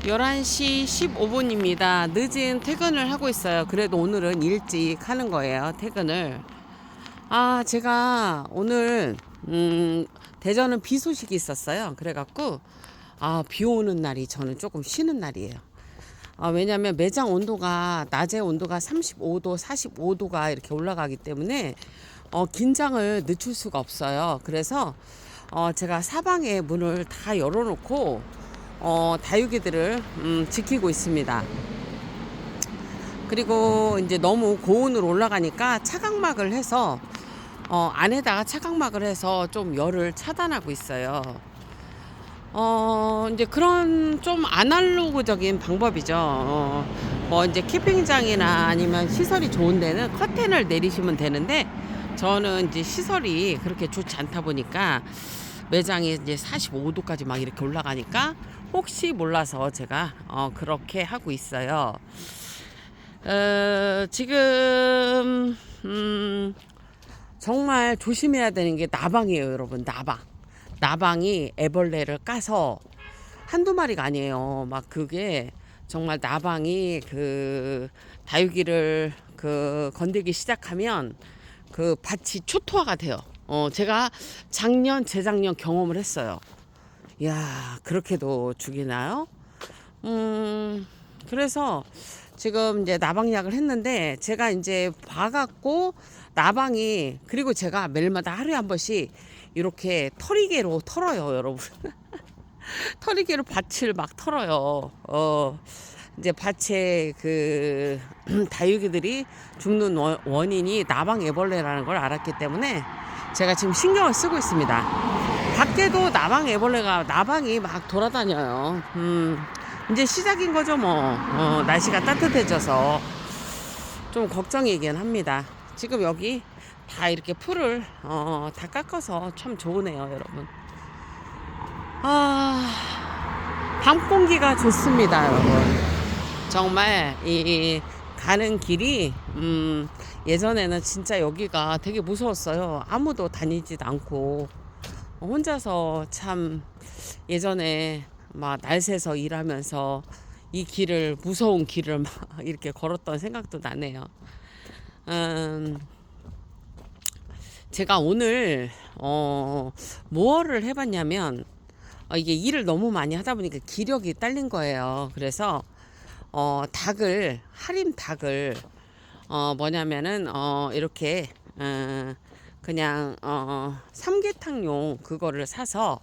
11시 15분입니다. 늦은 퇴근을 하고 있어요. 그래도 오늘은 일찍 하는 거예요. 퇴근을. 제가 오늘 대전은 비 소식이 있었어요. 그래갖고 비 오는 날이 저는 조금 쉬는 날이에요. 왜냐하면 매장 온도가 낮에 온도가 35도, 45도가 이렇게 올라가기 때문에 긴장을 늦출 수가 없어요. 그래서 제가 사방에 문을 다 열어놓고 다육이들을 지키고 있습니다. 그리고 이제 너무 고온으로 올라가니까 차각막을 해서 안에다가 차각막을 해서 좀 열을 차단하고 있어요. 이제 그런 좀 아날로그적인 방법이죠. 뭐 이제 캠핑장이나 아니면 시설이 좋은 데는 커튼을 내리시면 되는데 저는 이제 시설이 그렇게 좋지 않다 보니까 매장이 이제 45도까지 막 이렇게 올라가니까 혹시 몰라서 제가 그렇게 하고 있어요. 지금 정말 조심해야 되는 게 나방이에요, 여러분. 나방이 애벌레를 까서 한두 마리가 아니에요. 막 그게 정말 나방이 그 다육이를 건들기 시작하면 그 밭이 초토화가 돼요. 제가 재작년 경험을 했어요. 이야, 그렇게도 죽이나요? 그래서 지금 이제 나방약을 했는데 제가 이제 봐갖고 나방이, 그리고 제가 매일마다 하루에 한 번씩 이렇게 털이개로 털어요, 여러분. 털이개로 밭을 막 털어요. 이제 밭에 그 다육이들이 죽는 원인이 나방 애벌레라는 걸 알았기 때문에 제가 지금 신경을 쓰고 있습니다. 밖에도 나방이 막 돌아다녀요. 이제 시작인 거죠, 뭐. 날씨가 따뜻해져서 좀 걱정이긴 합니다. 지금 여기 다 이렇게 풀을 다 깎아서 참 좋으네요, 여러분. 밤 공기가 좋습니다, 여러분. 정말 이 가는 길이 예전에는 진짜 여기가 되게 무서웠어요. 아무도 다니지도 않고 혼자서 참 예전에 막 날새서 일하면서 이 길을, 무서운 길을 막 이렇게 걸었던 생각도 나네요. 제가 오늘 뭐를 해봤냐면 이게 일을 너무 많이 하다 보니까 기력이 딸린 거예요. 그래서 할인 닭을 뭐냐면은 이렇게 그냥 삼계탕용 그거를 사서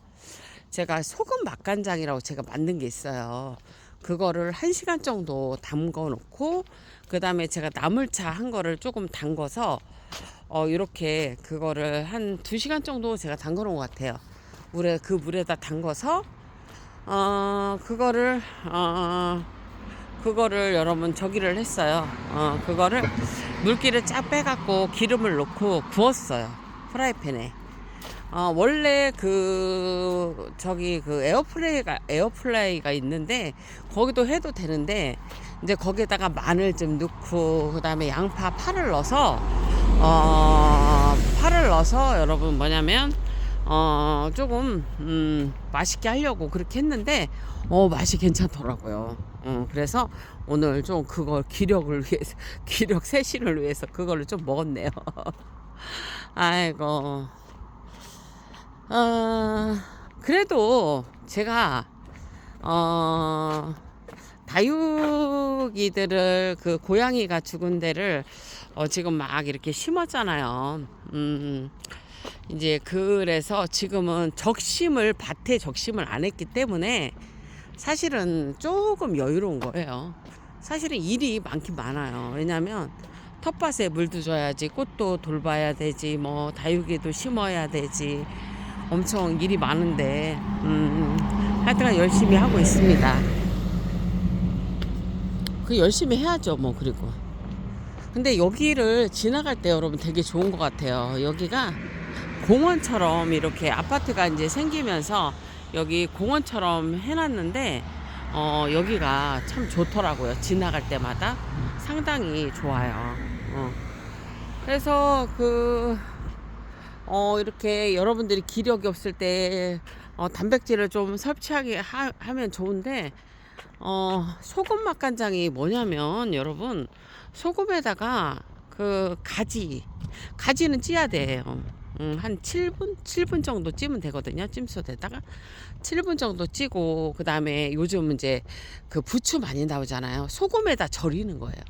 제가 소금 맛간장이라고 제가 만든 게 있어요. 그거를 1시간 정도 담궈 놓고 그 다음에 제가 나물차 한 거를 조금 담궈서 이렇게 그거를 한 2시간 정도 제가 담궈 놓은 것 같아요. 물에다 담궈서 그거를 여러분 저기를 했어요. 그거를 물기를 쫙 빼갖고 기름을 넣고 구웠어요. 프라이팬에. 원래 에어프라이가 있는데 거기도 해도 되는데 이제 거기에다가 마늘 좀 넣고 그 다음에 양파 파를 넣어서 여러분 뭐냐면 조금 맛있게 하려고 그렇게 했는데 맛이 괜찮더라고요. 그래서 오늘 좀 그걸 기력 쇄신을 위해서 그거를 좀 먹었네요. 아이고. 그래도 제가 다육이들을 그 고양이가 죽은 데를 지금 막 이렇게 심었잖아요. 이제 그래서 지금은 밭에 적심을 안 했기 때문에 사실은 조금 여유로운 거예요. 사실은 일이 많긴 많아요. 왜냐면 텃밭에 물도 줘야지, 꽃도 돌봐야 되지, 뭐 다육이도 심어야 되지, 엄청 일이 많은데 하여튼간 열심히 하고 있습니다. 열심히 해야죠, 뭐. 그리고 근데 여기를 지나갈 때 여러분 되게 좋은 것 같아요. 여기가 공원처럼 이렇게 아파트가 이제 생기면서 여기 공원처럼 해놨는데 여기가 참 좋더라고요. 지나갈 때마다 상당히 좋아요. 그래서 이렇게 여러분들이 기력이 없을 때 단백질을 좀 섭취하게 하면 좋은데 소금 맛간장이 뭐냐면 여러분, 소금에다가 그 가지는 찌야 돼요. 한 7분 정도 찌면 되거든요. 찜솥에다가 7분 정도 찌고, 그 다음에 요즘 이제 그 부추 많이 나오잖아요. 소금에다 절이는 거예요.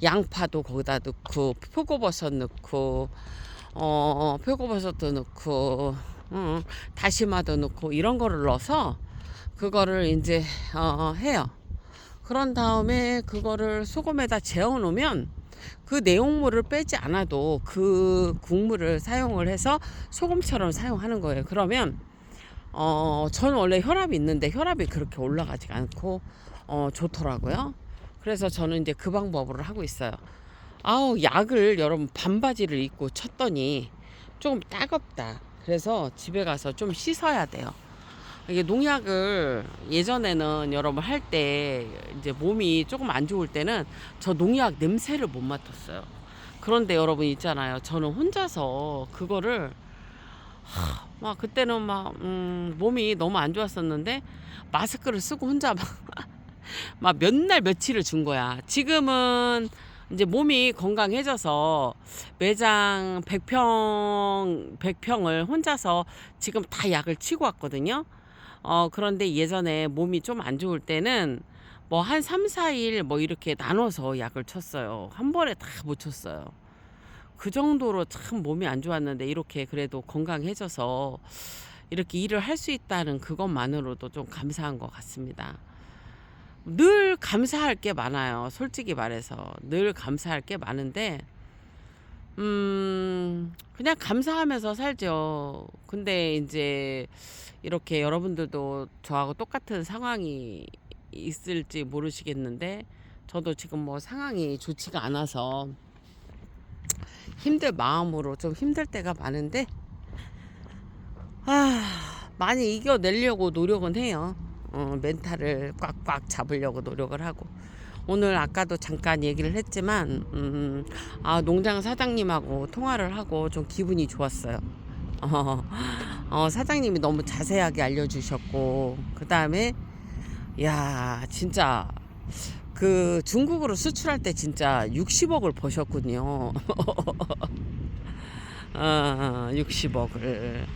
양파도 거기다 넣고, 표고버섯 넣고, 표고버섯도 넣고, 다시마도 넣고, 이런 거를 넣어서 그거를 이제 해요. 그런 다음에 그거를 소금에다 재워 놓으면 그 내용물을 빼지 않아도 그 국물을 사용을 해서 소금처럼 사용하는 거예요. 그러면 저는 원래 혈압이 있는데 혈압이 그렇게 올라가지가 않고 좋더라고요. 그래서 저는 이제 그 방법으로 하고 있어요. 아우, 약을 여러분 반바지를 입고 쳤더니 조금 따갑다. 그래서 집에 가서 좀 씻어야 돼요. 이게 농약을 예전에는 여러분 할 때 이제 몸이 조금 안 좋을 때는 저 농약 냄새를 못 맡았어요. 그런데 여러분 있잖아요. 저는 혼자서 그거를 막 그때는 막 몸이 너무 안 좋았었는데 마스크를 쓰고 혼자 막 몇 날 며칠을 준 거야. 지금은 이제 몸이 건강해져서 매장 100평을 혼자서 지금 다 약을 치고 왔거든요. 그런데 예전에 몸이 좀 안 좋을 때는 뭐 한 3, 4일 뭐 이렇게 나눠서 약을 쳤어요. 한 번에 다 못 쳤어요. 그 정도로 참 몸이 안 좋았는데 이렇게 그래도 건강해져서 이렇게 일을 할 수 있다는 그것만으로도 좀 감사한 것 같습니다. 늘 감사할 게 많아요. 솔직히 말해서 늘 감사할 게 많은데 그냥 감사하면서 살죠. 근데 이제 이렇게 여러분들도 저하고 똑같은 상황이 있을지 모르시겠는데 저도 지금 뭐 상황이 좋지가 않아서 힘들 마음으로 좀 힘들 때가 많은데 많이 이겨내려고 노력은 해요. 멘탈을 꽉꽉 잡으려고 노력을 하고, 오늘 아까도 잠깐 얘기를 했지만 농장 사장님하고 통화를 하고 좀 기분이 좋았어요. 사장님이 너무 자세하게 알려주셨고, 그 다음에 야 진짜 그 중국으로 수출할 때 진짜 60억을 버셨군요. 60억을.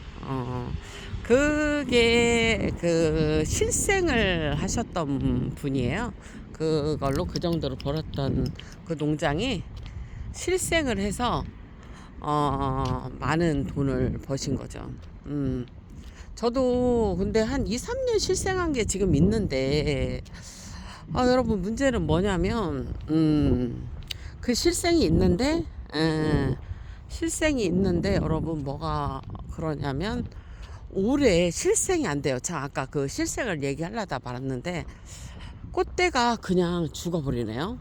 그게 그 실생을 하셨던 분이에요. 그걸로 그 정도로 벌었던 그 농장이 실생을 해서 많은 돈을 버신 거죠. 저도 근데 한 2, 3년 실생한 게 지금 있는데 여러분 문제는 뭐냐면 그 실생이 있는데 여러분 뭐가 그러냐면 올해 실생이 안 돼요. 자, 아까 그 실생을 얘기하려다 말았는데 꽃대가 그냥 죽어버리네요.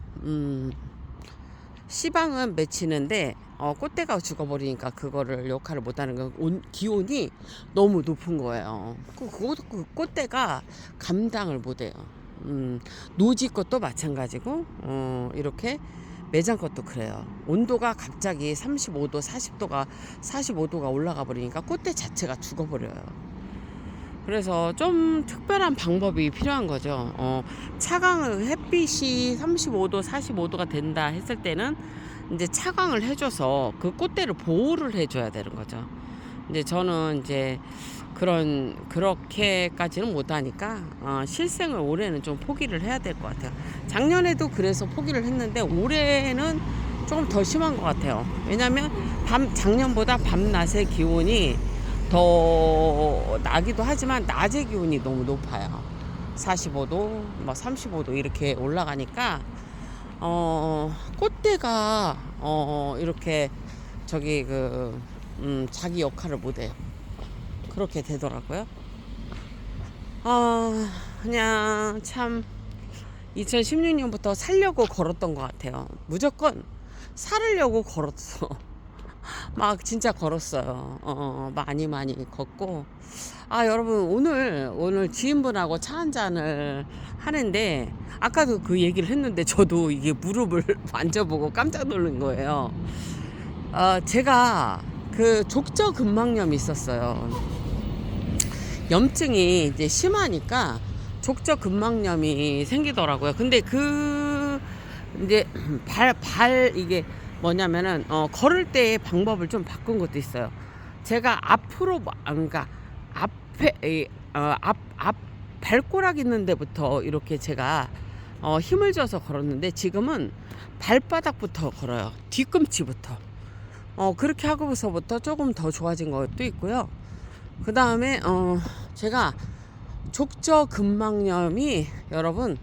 씨방은 맺히는데 꽃대가 죽어버리니까 그거를 역할을 못하는 건 기온이 너무 높은 거예요. 그 꽃대가 감당을 못해요. 노지 것도 마찬가지고 이렇게 매장 것도 그래요. 온도가 갑자기 35도, 45도가 올라가 버리니까 꽃대 자체가 죽어버려요. 그래서 좀 특별한 방법이 필요한 거죠. 차광을 햇빛이 35도, 45도가 된다 했을 때는 이제 차광을 해줘서 그 꽃대를 보호를 해줘야 되는 거죠. 이제 저는 이제 그렇게까지는 못하니까 실생을 올해는 좀 포기를 해야 될 것 같아요. 작년에도 그래서 포기를 했는데 올해는 조금 더 심한 것 같아요. 왜냐하면 작년보다 밤낮의 기온이 더 나기도 하지만 낮의 기온이 너무 높아요. 45도, 뭐 35도 이렇게 올라가니까 꽃대가 이렇게 자기 역할을 못해요. 그렇게 되더라고요. 그냥 참 2016년부터 살려고 걸었던 것 같아요. 무조건 살으려고 걸었어. 막 진짜 걸었어요. 많이 걷고. 여러분 오늘 지인분하고 차 한잔을 하는데 아까도 그 얘기를 했는데 저도 이게 무릎을 만져보고 깜짝 놀란 거예요. 제가 그 족저근막염이 있었어요. 염증이 이제 심하니까 족저근막염이 생기더라고요. 근데 그 이제 이게 뭐냐면은 걸을 때의 방법을 좀 바꾼 것도 있어요. 제가 앞으로 그러니까 앞에 앞 발꼬락 있는 데부터 이렇게 제가 힘을 줘서 걸었는데 지금은 발바닥부터 걸어요. 뒤꿈치부터. 그렇게 하고서부터 조금 더 좋아진 것도 있고요. 그 다음에 제가 족저근막염이 여러분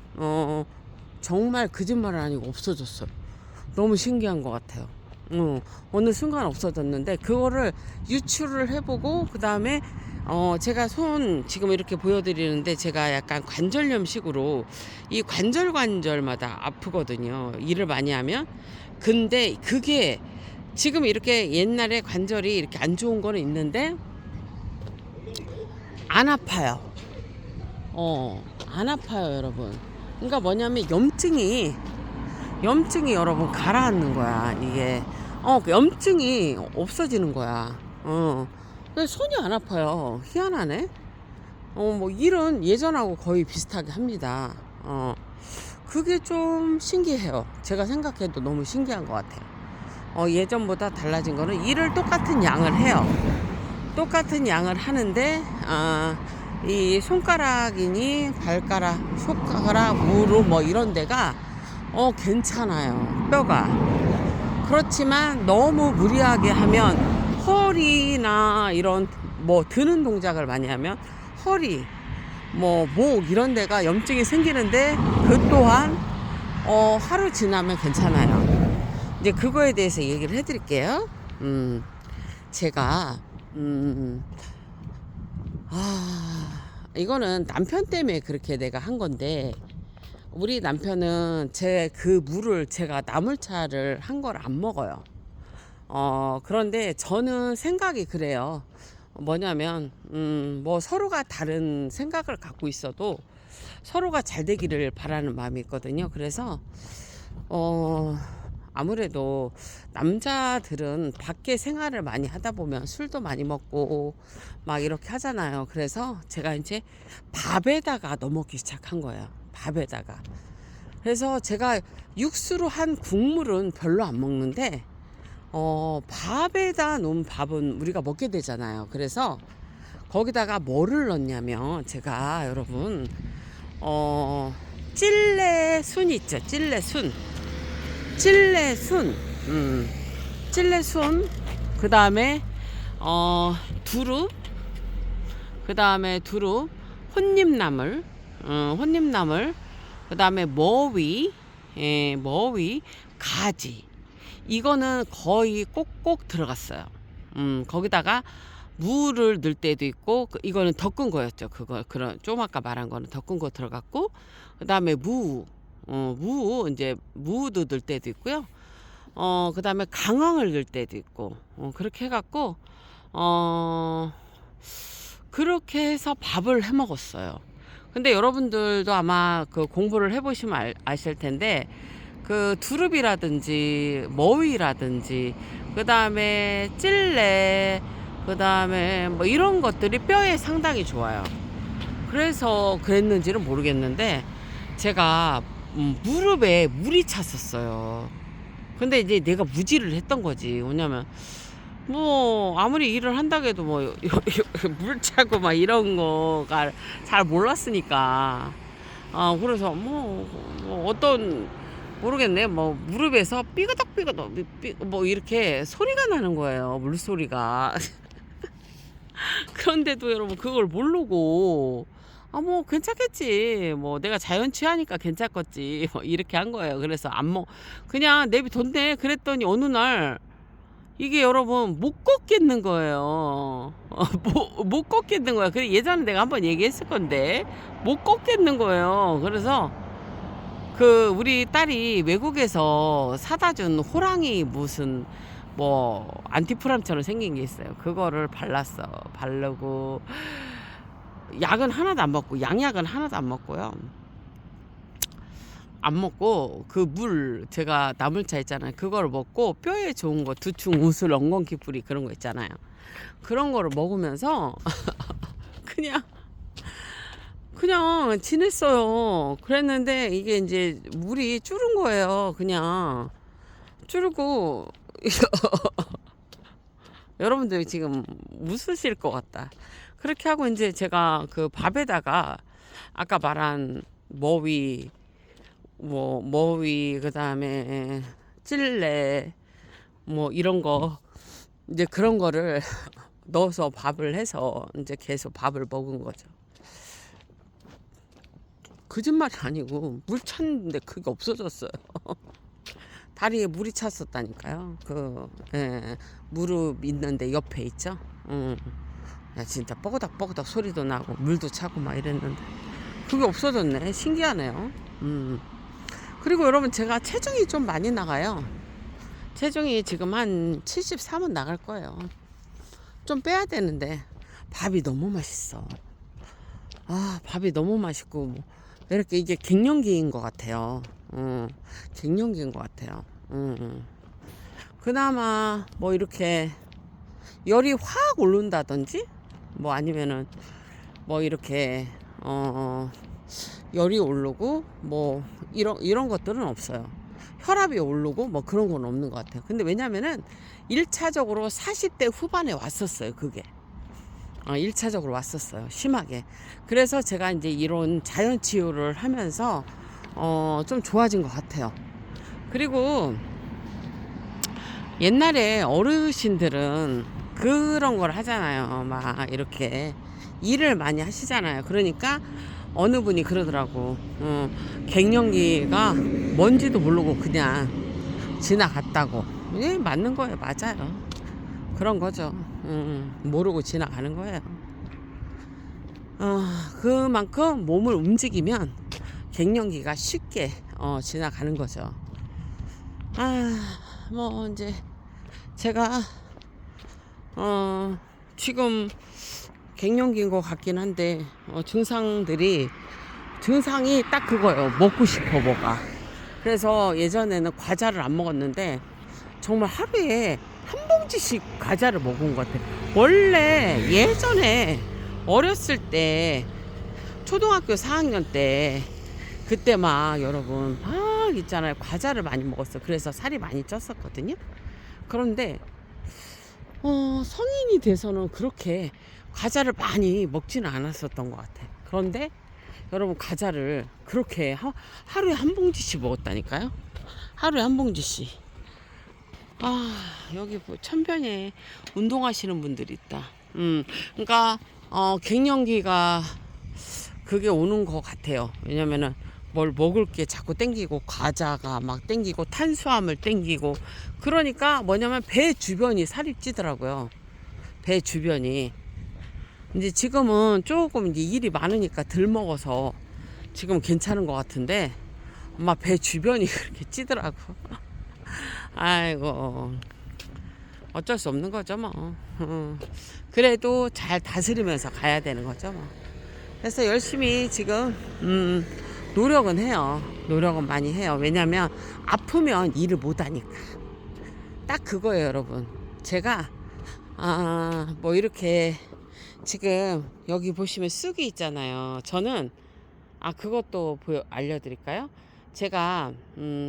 정말 거짓말은 아니고 없어졌어요. 너무 신기한 것 같아요. 어느 순간 없어졌는데 그거를 유추를 해보고 그 다음에 제가 손 지금 이렇게 보여드리는데 제가 약간 관절염식으로 이 관절마다 아프거든요. 일을 많이 하면. 근데 그게 지금 이렇게 옛날에 관절이 이렇게 안 좋은 거는 있는데 안 아파요. 안 아파요, 여러분. 그러니까 뭐냐면 염증이 여러분 가라앉는 거야. 이게 염증이 없어지는 거야. 근데 손이 안 아파요. 희한하네. 뭐 일은 예전하고 거의 비슷하게 합니다. 그게 좀 신기해요. 제가 생각해도 너무 신기한 것 같아요. 예전보다 달라진 거는 일을 똑같은 양을 해요. 똑같은 양을 하는데 이 손가락이니 발가락, 손가락, 무릎 뭐 이런 데가 괜찮아요. 뼈가. 그렇지만 너무 무리하게 하면 허리나 이런 뭐 드는 동작을 많이 하면 허리, 뭐 목 이런 데가 염증이 생기는데 그 또한 하루 지나면 괜찮아요. 이제 그거에 대해서 얘기를 해드릴게요. 제가 이거는 남편 때문에 그렇게 내가 한 건데 우리 남편은 제 그 물을 제가 나물차를 한 걸 안 먹어요. 그런데 저는 생각이 그래요. 뭐냐면 뭐 서로가 다른 생각을 갖고 있어도 서로가 잘 되기를 바라는 마음이 있거든요. 그래서 아무래도 남자들은 밖에 생활을 많이 하다 보면 술도 많이 먹고 막 이렇게 하잖아요. 그래서 제가 이제 밥에다가 넣어먹기 시작한 거예요. 밥에다가. 그래서 제가 육수로 한 국물은 별로 안 먹는데 밥에다 놓은 밥은 우리가 먹게 되잖아요. 그래서 거기다가 뭐를 넣냐면 제가 여러분 찔레순 있죠. 찔레순 그 다음에 두릅 혼잎나물 그 다음에 머위 가지 이거는 거의 꼭꼭 들어갔어요. 거기다가 무를 넣을 때도 있고 이거는 덮은 거였죠. 그런 좀 아까 말한 거는 덮은 거 들어갔고 그 다음에 이제 무도 넣을 때도 있고요. 그 다음에 강황을 넣을 때도 있고 그렇게 해갖고 그렇게 해서 밥을 해 먹었어요. 근데 여러분들도 아마 그 공부를 해보시면 아실 텐데 그 두릅이라든지 머위라든지 그 다음에 찔레 그 다음에 뭐 이런 것들이 뼈에 상당히 좋아요. 그래서 그랬는지는 모르겠는데 제가 무릎에 물이 찼었어요. 근데 이제 내가 무지를 했던 거지. 왜냐면 뭐 아무리 일을 한다고 해도 뭐 물 차고 막 이런 거가 잘 몰랐으니까 그래서 뭐 어떤 모르겠네. 뭐 무릎에서 삐그덕 뭐 이렇게 소리가 나는 거예요. 물소리가. 그런데도 여러분 그걸 모르고 뭐 괜찮겠지. 뭐 내가 자연 취하니까 괜찮겠지. 뭐 이렇게 한 거예요. 그래서 그냥 내비뒀네. 그랬더니 어느 날 이게 여러분 못 걷겠는 거예요. 못 걷겠는 거야. 그래 예전에 내가 한번 얘기했을 건데 못 걷겠는 거예요. 그래서 우리 딸이 외국에서 사다 준 호랑이 무슨 뭐 안티프람처럼 생긴 게 있어요. 그거를 바르고 약은 하나도 안 먹고 양약은 하나도 안 먹고요. 안 먹고 그 물 제가 나물차 있잖아요. 그걸 먹고 뼈에 좋은 거 두충, 우슬, 엉겅퀴 뿌리 그런 거 있잖아요. 그런 거를 먹으면서 그냥 그냥 지냈어요. 그랬는데 이게 이제 물이 줄은 거예요. 그냥 줄고 여러분들 지금 웃으실 것 같다. 그렇게 하고 이제 제가 그 밥에다가 아까 말한 머위 그다음에 찔레 뭐 이런 거 이제 그런 거를 넣어서 밥을 해서 이제 계속 밥을 먹은 거죠. 거짓말이 아니고 물 찼는데 그게 없어졌어요. 다리에 물이 찼었다니까요. 예, 무릎 있는데 옆에 있죠. 야 진짜 뻐그닥 소리도 나고 물도 차고 막 이랬는데 그게 없어졌네. 신기하네요. 그리고 여러분 제가 체중이 좀 많이 나가요. 체중이 지금 한 73은 나갈 거예요. 좀 빼야 되는데 밥이 너무 맛있어. 아 밥이 너무 맛있고 뭐 이렇게 이게 갱년기인 것 같아요. 갱년기인 것 같아요. 그나마 뭐 이렇게 열이 확 오른다든지 뭐 아니면은 뭐 이렇게 열이 오르고 뭐 이런 것들은 없어요. 혈압이 오르고 뭐 그런 건 없는 것 같아요. 근데 왜냐면은 1차적으로 40대 후반에 왔었어요. 그게 1차적으로 왔었어요. 심하게. 그래서 제가 이제 이런 자연 치유를 하면서 좀 좋아진 것 같아요. 그리고 옛날에 어르신들은 그런 걸 하잖아요. 막 이렇게 일을 많이 하시잖아요. 그러니까 어느 분이 그러더라고. 갱년기가 뭔지도 모르고 그냥 지나갔다고. 예, 맞는 거예요. 맞아요. 그런 거죠. 모르고 지나가는 거예요. 그만큼 몸을 움직이면 갱년기가 쉽게 지나가는 거죠. 뭐 이제 제가 지금 갱년기인 것 같긴 한데 증상이 딱 그거예요. 먹고 싶어 뭐가. 그래서 예전에는 과자를 안 먹었는데 정말 하루에 한 봉지씩 과자를 먹은 것 같아요. 원래 예전에 어렸을 때 초등학교 4학년 때 그때 막 여러분 막 있잖아요. 과자를 많이 먹었어요. 그래서 살이 많이 쪘었거든요. 그런데 성인이 돼서는 그렇게 과자를 많이 먹지는 않았었던 것 같아요. 그런데 여러분 과자를 그렇게 하루에 한 봉지씩 먹었다니까요. 하루에 한 봉지씩. 여기 뭐 천변에 운동하시는 분들이 있다. 그러니까 갱년기가 그게 오는 것 같아요. 왜냐면은 뭘 먹을 게 자꾸 땡기고 과자가 막 땡기고 탄수화물 땡기고 그러니까 뭐냐면 배 주변이 살이 찌더라고요. 배 주변이. 이제 지금은 조금 이제 일이 많으니까 덜 먹어서 지금 괜찮은 것 같은데 엄마 배 주변이 그렇게 찌더라고. 아이고 어쩔 수 없는 거죠 뭐. 그래도 잘 다스리면서 가야 되는 거죠 뭐. 그래서 열심히 지금 노력은 해요. 노력은 많이 해요. 왜냐면 아프면 일을 못 하니까. 딱 그거예요 여러분. 제가 뭐 이렇게 지금 여기 보시면 쑥이 있잖아요. 저는 그것도 알려드릴까요? 제가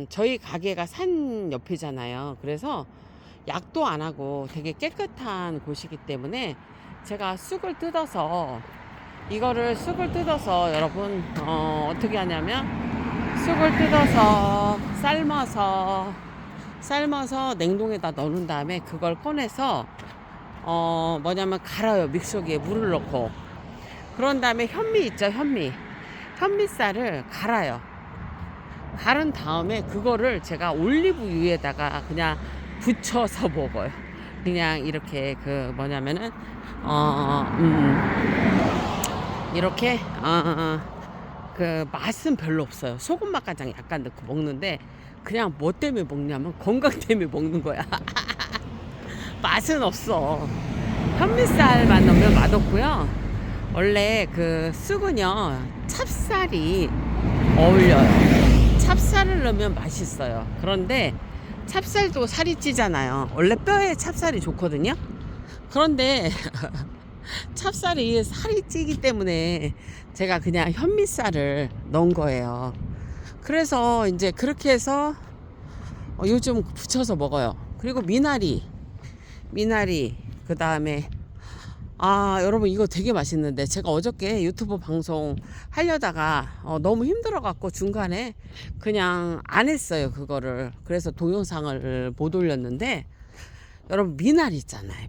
저희 가게가 산 옆이잖아요. 그래서 약도 안 하고 되게 깨끗한 곳이기 때문에 제가 쑥을 뜯어서 여러분 어떻게 하냐면 쑥을 뜯어서 삶아서 냉동에다 넣은 다음에 그걸 꺼내서 뭐냐면 갈아요. 믹서기에 물을 넣고. 그런 다음에 현미 있죠. 현미쌀을 갈아요. 갈은 다음에 그거를 제가 올리브유에다가 그냥 부쳐서 먹어요. 그냥 이렇게 그 뭐냐면은 이렇게 그 맛은 별로 없어요. 소금 맛 간장 약간 넣고 먹는데 그냥 뭐 때문에 먹냐면 건강 때문에 먹는 거야. 맛은 없어. 현미쌀만 넣으면 맛없고요. 원래 그 쑥은요 찹쌀이 어울려요. 찹쌀을 넣으면 맛있어요. 그런데 찹쌀도 살이 찌잖아요. 원래 뼈에 찹쌀이 좋거든요. 그런데 찹쌀이 살이 찌기 때문에 제가 그냥 현미쌀을 넣은 거예요. 그래서 이제 그렇게 해서 요즘 부쳐서 먹어요. 그리고 미나리, 그 다음에 여러분 이거 되게 맛있는데 제가 어저께 유튜브 방송 하려다가 너무 힘들어 갖고 중간에 그냥 안 했어요 그거를. 그래서 동영상을 못 올렸는데, 여러분 미나리 있잖아요.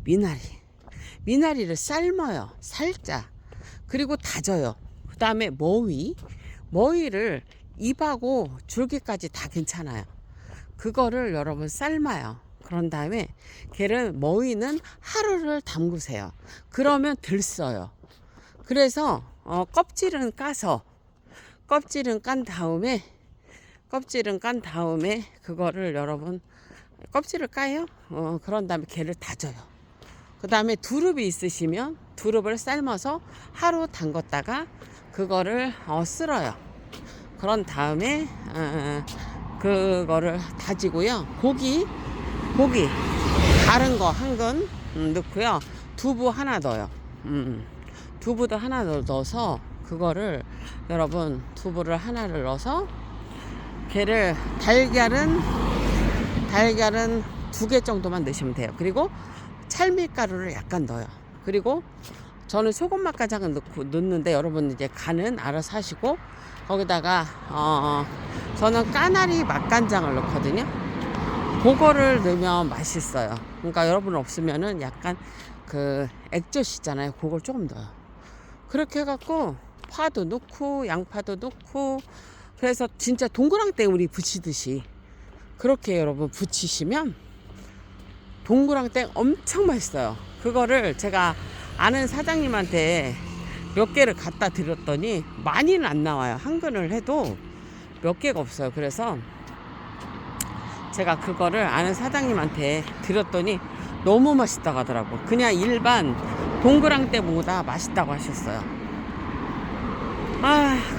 미나리를 삶아요 살짝. 그리고 다져요. 그 다음에 머위를 잎하고 줄기까지 다 괜찮아요. 그거를 여러분 삶아요. 그런 다음에 걔를 머위는 하루를 담그세요. 그러면 덜 써요. 그래서 껍질은 깐 다음에 그거를 여러분 껍질을 까요. 그런 다음에 걔를 다져요. 그 다음에 두릅이 있으시면 두릅을 삶아서 하루 담궜다가 그거를 쓸어요. 그런 다음에 그거를 다지고요. 고기 다른 거 한 근 넣고요. 두부 하나 넣어요. 두부도 하나 넣어서 그거를 여러분 두부를 하나를 넣어서 걔를 달걀은 2개 정도만 넣으시면 돼요. 그리고 찰밀가루를 약간 넣어요. 그리고 저는 소금 맛간장을 넣는데 여러분 이제 간은 알아서 하시고, 거기다가 저는 까나리 맛간장을 넣거든요. 그거를 넣으면 맛있어요. 그러니까 여러분 없으면은 약간 그 액젓 있잖아요. 그걸 조금 넣어요. 그렇게 해갖고 파도 넣고 양파도 넣고, 그래서 진짜 동그랑땡 우리 부치듯이 그렇게 여러분 부치시면 동그랑땡 엄청 맛있어요. 그거를 제가 아는 사장님한테 몇 개를 갖다 드렸더니 많이는 안 나와요. 한 근을 해도 몇 개가 없어요. 그래서 제가 그거를 아는 사장님한테 드렸더니 너무 맛있다고 하더라고. 그냥 일반 동그랑땡보다 맛있다고 하셨어요.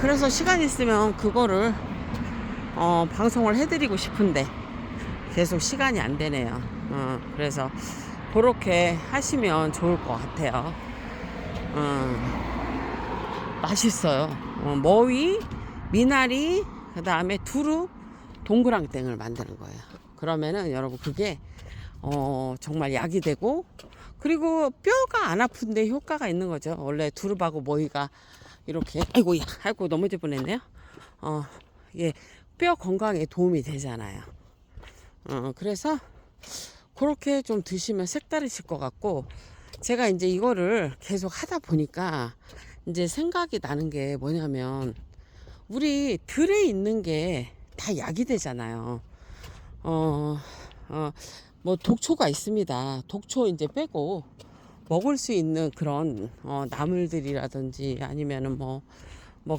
그래서 시간 있으면 그거를 방송을 해드리고 싶은데 계속 시간이 안 되네요. 그래서 그렇게 하시면 좋을 것 같아요. 맛있어요. 머위, 미나리, 그 다음에 두루, 동그랑땡을 만드는 거예요. 그러면은 여러분 그게 정말 약이 되고, 그리고 뼈가 안 아픈데 효과가 있는 거죠. 원래 두릅하고 머위가 이렇게 아이고 넘어질 뻔했네요. 예, 뼈 건강에 도움이 되잖아요. 그래서 그렇게 좀 드시면 색다르실 것 같고, 제가 이제 이거를 계속 하다 보니까 이제 생각이 나는 게 뭐냐면, 우리 들에 있는 게 다 약이 되잖아요. 뭐 독초가 있습니다. 독초 이제 빼고 먹을 수 있는 그런 나물들이라든지 아니면은 뭐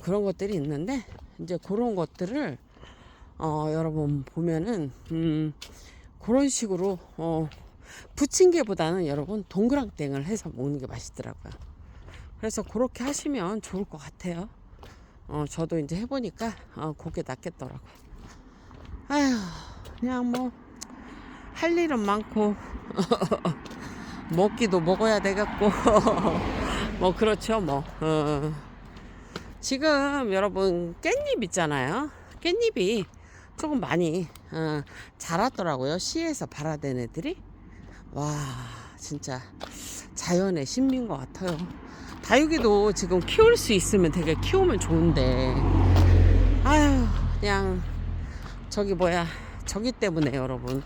그런 것들이 있는데, 이제 그런 것들을 여러분 보면은 그런 식으로 부침개보다는 여러분 동그랑땡을 해서 먹는 게 맛있더라고요. 그래서 그렇게 하시면 좋을 것 같아요. 저도 이제 해보니까 그게 낫겠더라고요. 아휴, 그냥 뭐 할 일은 많고 먹기도 먹어야 되겠고 뭐 그렇죠 뭐. 지금 여러분 깻잎 있잖아요. 깻잎이 조금 많이 자랐더라고요. 시에서 발아된 애들이. 와, 진짜 자연의 신비인 것 같아요. 다육이도 지금 키울 수 있으면 되게 키우면 좋은데, 아유, 그냥 저기 때문에 여러분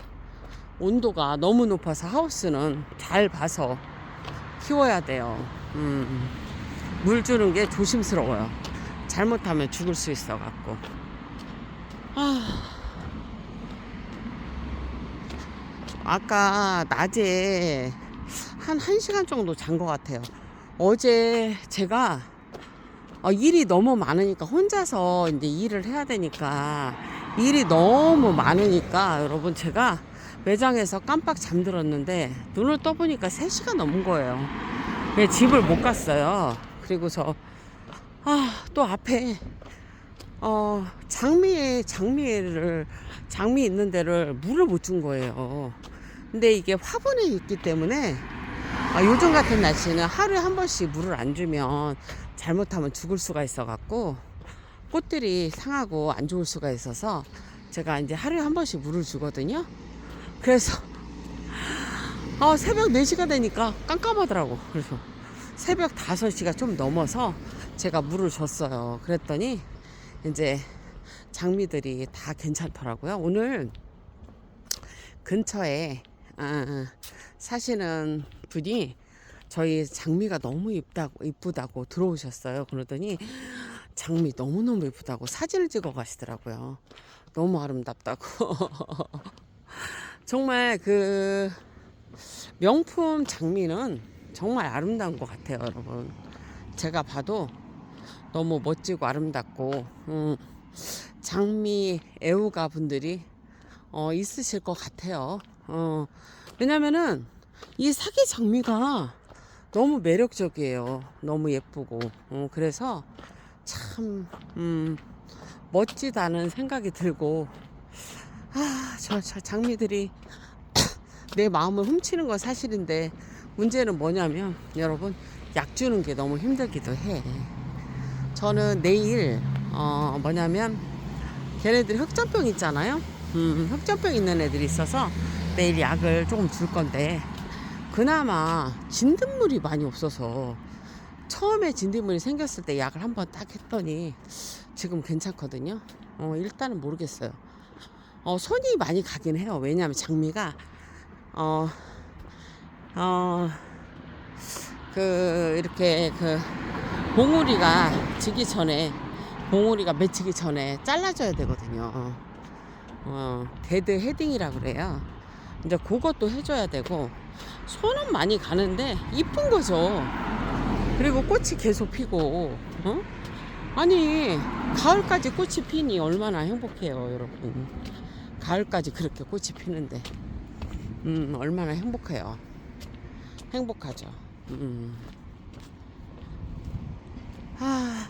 온도가 너무 높아서 하우스는 잘 봐서 키워야 돼요. 물 주는 게 조심스러워요. 잘못하면 죽을 수 있어 갖고. 아까 낮에 한 1시간 정도 잔 것 같아요. 어제 제가 일이 너무 많으니까, 혼자서 이제 일을 해야 되니까 일이 너무 많으니까 여러분 제가 매장에서 깜빡 잠들었는데 눈을 떠보니까 3시간 넘은 거예요. 집을 못 갔어요. 그리고서 또 앞에 장미 있는 데를 물을 못 준 거예요. 근데 이게 화분에 있기 때문에 요즘 같은 날씨는 하루에 한 번씩 물을 안 주면 잘못하면 죽을 수가 있어 갖고 꽃들이 상하고 안 좋을 수가 있어서 제가 이제 하루에 한 번씩 물을 주거든요. 그래서 새벽 4시가 되니까 깜깜하더라고. 그래서 새벽 5시가 좀 넘어서 제가 물을 줬어요. 그랬더니 이제 장미들이 다 괜찮더라고요. 오늘 근처에 사시는 분이 저희 장미가 너무 이쁘다고 들어오셨어요. 그러더니 장미 너무너무 이쁘다고 사진을 찍어 가시더라고요. 너무 아름답다고. 정말 그 명품 장미는 정말 아름다운 것 같아요, 여러분. 제가 봐도 너무 멋지고 아름답고 장미 애호가 분들이 있으실 것 같아요. 왜냐면은 이 사기 장미가 너무 매력적이에요. 너무 예쁘고 그래서 참 멋지다는 생각이 들고 저 장미들이 내 마음을 훔치는 건 사실인데 문제는 뭐냐면 여러분 약 주는 게 너무 힘들기도 해. 저는 내일 뭐냐면 걔네들이 흑점병 있잖아요. 흑점병 있는 애들이 있어서 내일 약을 조금 줄 건데 그나마 진딧물이 많이 없어서 처음에 진딧물이 생겼을 때 약을 한번 딱 했더니 지금 괜찮거든요. 일단은 모르겠어요. 손이 많이 가긴 해요. 왜냐하면 장미가 이렇게 봉우리가 지기 전에 봉우리가 맺히기 전에 잘라줘야 되거든요. 데드 헤딩이라 그래요. 이제 그것도 해줘야 되고 손은 많이 가는데 이쁜 거죠. 그리고 꽃이 계속 피고 아니 가을까지 꽃이 피니 얼마나 행복해요, 여러분. 가을까지 그렇게 꽃이 피는데 얼마나 행복해요. 행복하죠.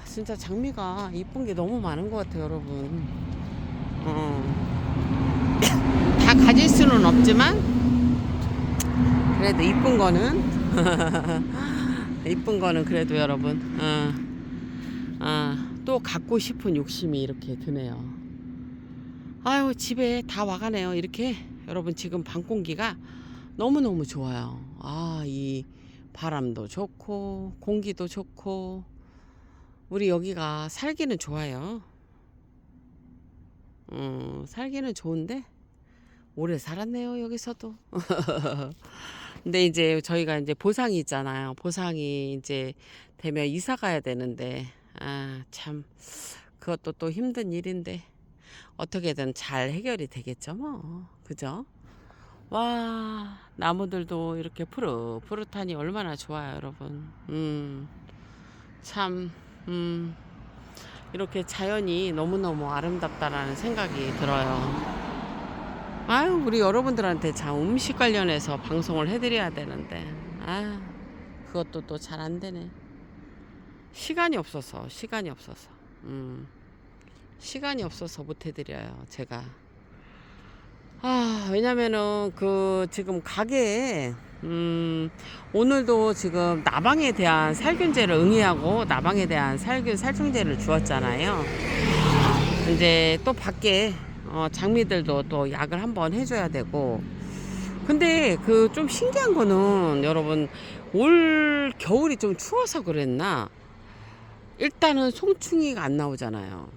진짜 장미가 이쁜 게 너무 많은 것 같아요, 여러분. 다 가질 수는 없지만 그래도 이쁜 거는 이쁜 거는 그래도 여러분 또 갖고 싶은 욕심이 이렇게 드네요. 아유, 집에 다 와가네요. 이렇게 여러분 지금 밤 공기가 너무너무 좋아요. 이 바람도 좋고 공기도 좋고 우리 여기가 살기는 좋아요. 살기는 좋은데 오래 살았네요, 여기서도. 근데 이제 저희가 이제 보상이 있잖아요. 보상이 이제 되면 이사 가야 되는데 참 그것도 또 힘든 일인데 어떻게든 잘 해결이 되겠죠, 뭐. 그죠? 와, 나무들도 이렇게 푸릇푸릇하니 얼마나 좋아요, 여러분. 참 이렇게 자연이 너무너무 아름답다라는 생각이 들어요. 우리 여러분들한테 참 음식 관련해서 방송을 해드려야 되는데 그것도 또 잘 안 되네. 시간이 없어서 시간이 없어서 못 해드려요, 제가. 왜냐면은 지금 가게에 오늘도 지금 나방에 대한 살균제를 응애하고 나방에 대한 살충제를 주었잖아요. 이제 또 밖에 장미들도 또 약을 한번 해줘야 되고. 근데 좀 신기한 거는 여러분 올 겨울이 좀 추워서 그랬나 일단은 송충이가 안 나오잖아요.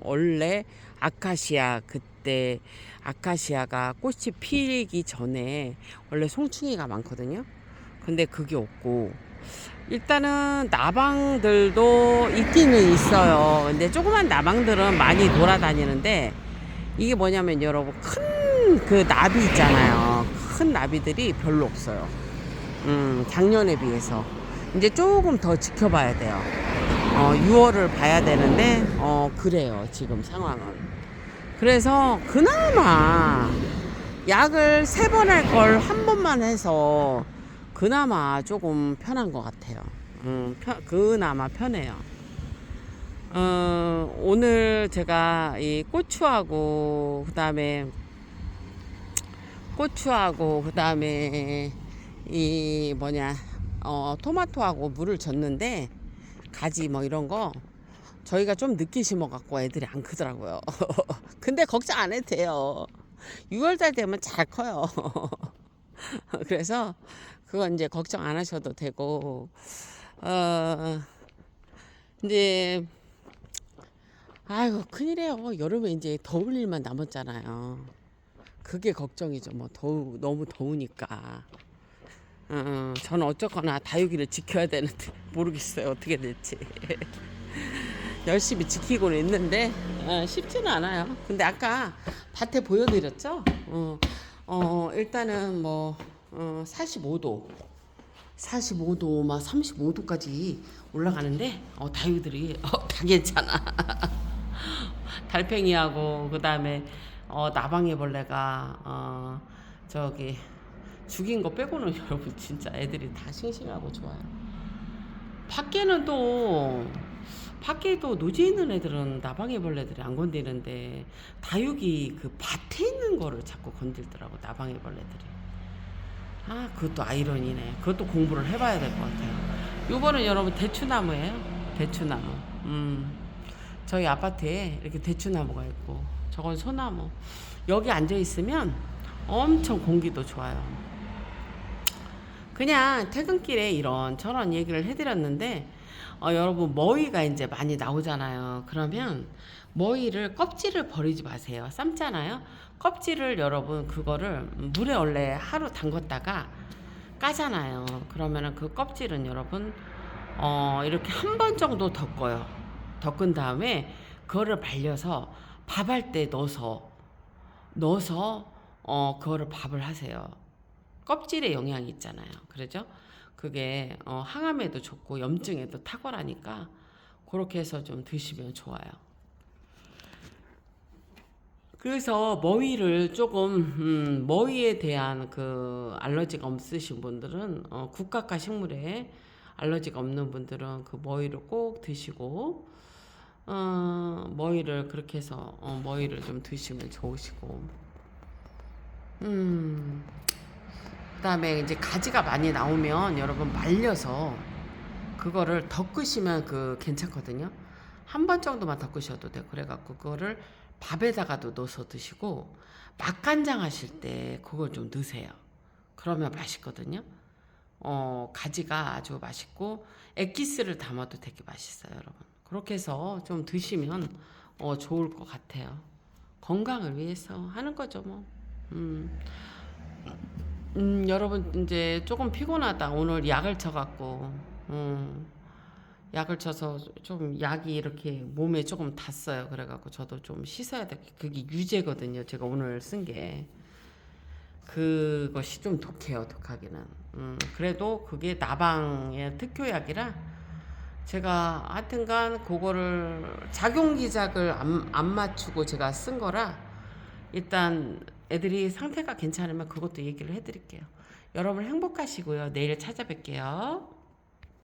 원래 아카시아 그때 아카시아가 꽃이 피기 전에 원래 송충이가 많거든요. 근데 그게 없고 일단은 나방들도 있기는 있어요. 근데 조그만 나방들은 많이 돌아다니는데 이게 뭐냐면 여러분 큰 나비 있잖아요. 큰 나비들이 별로 없어요. 작년에 비해서 이제 조금 더 지켜봐야 돼요. 6월을 봐야 되는데 그래요, 지금 상황은. 그래서 그나마 약을 3번 할 걸 1번만 해서 그나마 조금 편한 것 같아요. 그나마 편해요. 오늘 제가 이 고추하고 그다음에 이 뭐냐 토마토하고 물을 줬는데 가지 뭐 이런 거 저희가 좀 늦게 심어갖고 애들이 안 크더라고요. 근데 걱정 안 해도 돼요. 6월달 되면 잘 커요. 그래서 그건 이제 걱정 안 하셔도 되고 어 이제 아이고 큰일이에요. 여름에 이제 더울 일만 남았잖아요. 그게 걱정이죠. 뭐 너무 더우니까. 저는 어쨌거나 다육이를 지켜야 되는데 모르겠어요. 어떻게 될지. 열심히 지키고는 있는데 쉽지는 않아요. 근데 아까 밭에 보여드렸죠. 일단은 뭐 45도 막 35도까지 올라가는데 다육이들이 다 괜찮아. 달팽이하고 그다음에 나방애벌레가 저기 죽인 거 빼고는 여러분 진짜 애들이 다 싱싱하고 좋아요. 밖에는 또 밖에도 노지에 있는 애들은 나방애벌레들이 안 건드리는데 다육이 그 밭에 있는 거를 자꾸 건들더라고 나방애벌레들이. 아 그것도 아이러니네. 그것도 공부를 해봐야 될 것 같아요. 요거는 여러분 대추나무예요. 대추나무. 저희 아파트에 이렇게 대추나무가 있고 저건 소나무. 여기 앉아 있으면 엄청 공기도 좋아요. 그냥 퇴근길에 이런 저런 얘기를 해드렸는데 여러분 머위가 이제 많이 나오잖아요. 그러면 머위를 껍질을 버리지 마세요. 삶잖아요. 껍질을 여러분 그거를 물에 원래 하루 담궜다가 까잖아요. 그러면은 그 껍질은 여러분 이렇게 한 번 정도 덮어요. 덮은 다음에 그거를 말려서 밥할 때 넣어서 그거를 밥을 하세요. 껍질에 영향이 있잖아요. 그러죠? 그게 항암에도 좋고 염증에도 탁월하니까 그렇게 해서 좀 드시면 좋아요. 그래서 머위를 조금 머위에 대한 그 알러지가 없으신 분들은 국가가 식물에 알러지가 없는 분들은 그 머위를 꼭 드시고 머위를 그렇게 해서 머위를 좀 드시면 좋으시고 그다음에 이제 가지가 많이 나오면 여러분 말려서 그거를 덮으시면 그 괜찮거든요. 한 번 정도만 덮으셔도 돼요. 그래갖고 그거를 밥에다가도 넣어서 드시고 맛간장 하실 때 그걸 좀 넣으세요. 그러면 맛있거든요. 가지가 아주 맛있고 액기스를 담아도 되게 맛있어요, 여러분. 그렇게 해서 좀 드시면 좋을 것 같아요. 건강을 위해서 하는 거죠, 뭐. 여러분 이제 조금 피곤하다. 오늘 약을 쳐갖고 약을 쳐서 좀 약이 이렇게 몸에 조금 닿았어요. 그래갖고 저도 좀 씻어야 돼. 그게 유제거든요. 제가 오늘 쓴 게 그것이 좀 독해요. 독하기는. 그래도 그게 나방의 특효약이라 제가 하여튼간 그거를 작용기작을 안 맞추고 제가 쓴 거라 일단 애들이 상태가 괜찮으면 그것도 얘기를 해드릴게요. 여러분 행복하시고요. 내일 찾아뵐게요.